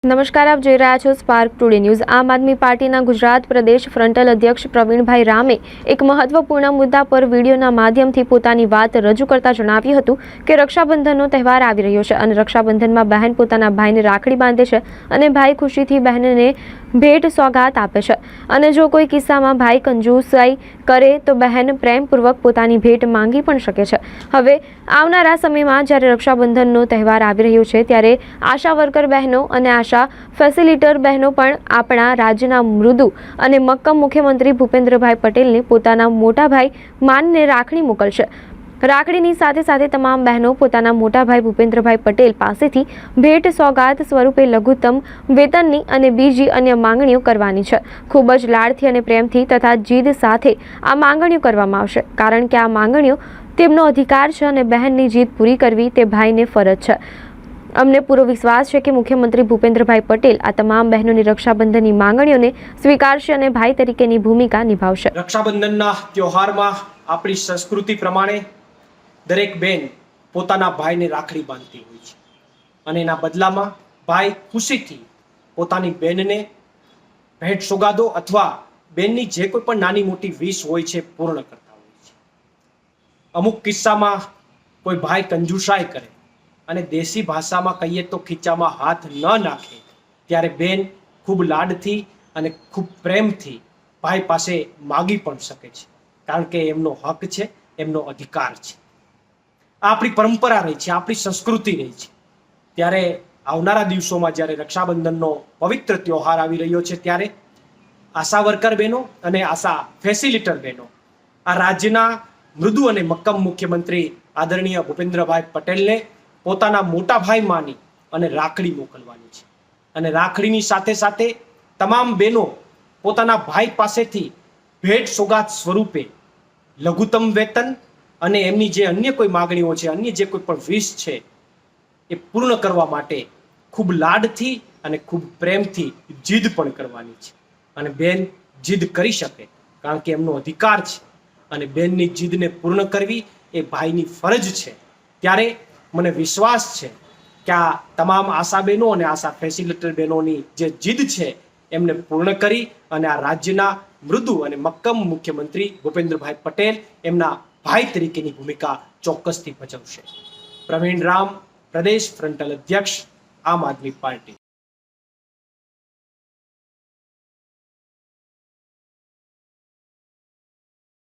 નમસ્કાર, આપ જોઈ રહ્યા છો સ્પાર્ક ટુડે ન્યૂઝ। આમ આદમી પાર્ટીના ગુજરાત પ્રદેશ ફ્રન્ટલ અધ્યક્ષ પ્રવીણભાઈ રામે એક મહત્વપૂર્ણ મુદ્દા પર વિડીયોના માધ્યમથી પોતાની વાત રજૂ કરતા જણાવ્યું હતું કે રક્ષાબંધનનો તહેવાર આવી રહ્યો છે અને રક્ષાબંધનમાં બહેન પોતાના ભાઈને રાખડી બાંધે છે અને ભાઈ ખુશીથી બહેનને ભેટ સોગાત આપે છે અને જો કોઈ કિસ્સામાં ભાઈ કંજૂસાઈ કરે તો બહેન પ્રેમપૂર્વક પોતાની ભેટ માંગી પણ શકે છે। હવે આવનારા સમયમાં જ્યારે રક્ષાબંધનનો તહેવાર આવી રહ્યો છે ત્યારે આશા વર્કર બહેનો અને આશા ફેસિલિટર બહેનો પણ આપણા રાજ્યના મૃદુ અને મક્કમ મુખ્યમંત્રી ભૂપેન્દ્રભાઈ પટેલને પોતાના મોટા ભાઈ માનને રાખડી મોકલશે। રાખડીની સાથે સાથે તમામ બહેનો પોતાના મોટા ભાઈ ભૂપેન્દ્રભાઈ પટેલ પાસેથી ભેટ સોગાત સ્વરૂપે લઘુત્તમ વેતનની અને બીજી અન્ય માંગણીઓ કરવાની છે। ખૂબ જ લાડથી અને પ્રેમથી તથા જીદ સાથે આ માંગણીઓ કરવામાં આવશે, કારણ કે આ માંગણીઓ તેમનો અધિકાર છે અને બહેનની જીદ પૂરી કરવી તે ભાઈને ફરજ છે। અમને પૂરો વિશ્વાસ છે કે મુખ્યમંત્રી ભૂપેન્દ્રભાઈ પટેલ આ તમામ બહેનોની રક્ષાબંધનની માંગણીઓને સ્વીકારશે અને ભાઈ તરીકેની ભૂમિકા નિભાવશે। રક્ષાબંધનના તહેવારમાં આપણી સંસ્કૃતિ પ્રમાણે દરેક બેન પોતાના ભાઈને રાખડી બાંધતી હોય છે અને એના બદલામાં ભાઈ ખુશીથી પોતાની બેનને ભેટ સોગાદો અથવા બેનની જે કોઈ પણ નાની મોટી વિશ હોય છે પૂર્ણ કરતા હોય છે। અમુક કિસ્સામાં કોઈ ભાઈ કંજૂસાઈ કરે અને દેશી ભાષામાં કહીએ તો ખીચામાં હાથ ન નાખે ત્યારે બેન ખૂબ લાડથી અને ખૂબ પ્રેમથી ભાઈ પાસે માગી પણ શકે છે, કારણ કે એમનો હક છે, એમનો અધિકાર છે। આ આપણી પરંપરા રહી છે, આપણી સંસ્કૃતિ રહી છે। ત્યારે આવનારા દિવસોમાં જ્યારે રક્ષાબંધનનો પવિત્ર તહેવાર આવી રહ્યો છે ત્યારે આશા વર્કર બહેનો અને આશા ફેસિલિટર બહેનો આ રાજ્યના મૃદુ અને મક્કમ મુખ્યમંત્રી આદરણીય ભૂપેન્દ્રભાઈ પટેલને પોતાના મોટા ભાઈ માની અને રાખડી મોકલવાની છે અને રાખડીની સાથે સાથે તમામ બહેનો પોતાના ભાઈ પાસેથી ભેટ સોગાત સ્વરૂપે લઘુત્તમ વેતન અને એમની જે અન્ય કોઈ માગણીઓ છે, અન્ય જે કોઈ પણ વિશ છે એ પૂર્ણ કરવા માટે ખૂબ લાડથી અને ખૂબ પ્રેમથી જીદ પણ કરવાની છે અને બેન જીદ કરી શકે, કારણ કે એમનો અધિકાર છે અને બેનની જીદને પૂર્ણ કરવી એ ભાઈની ફરજ છે। ત્યારે મને વિશ્વાસ છે કે આ તમામ આશા બહેનો અને આશા ફેસિલિટર બહેનોની જે જીદ છે એમને પૂર્ણ કરી અને આ રાજ્યના મૃદુ અને મક્કમ મુખ્યમંત્રી ભૂપેન્દ્રભાઈ પટેલ એમના ભાઈ તરીકેની ભૂમિકા ચોક્કસથી ભજવશે। પ્રવીણ રામ, પ્રદેશ ફ્રન્ટલ અધ્યક્ષ, આમ આદમી પાર્ટી।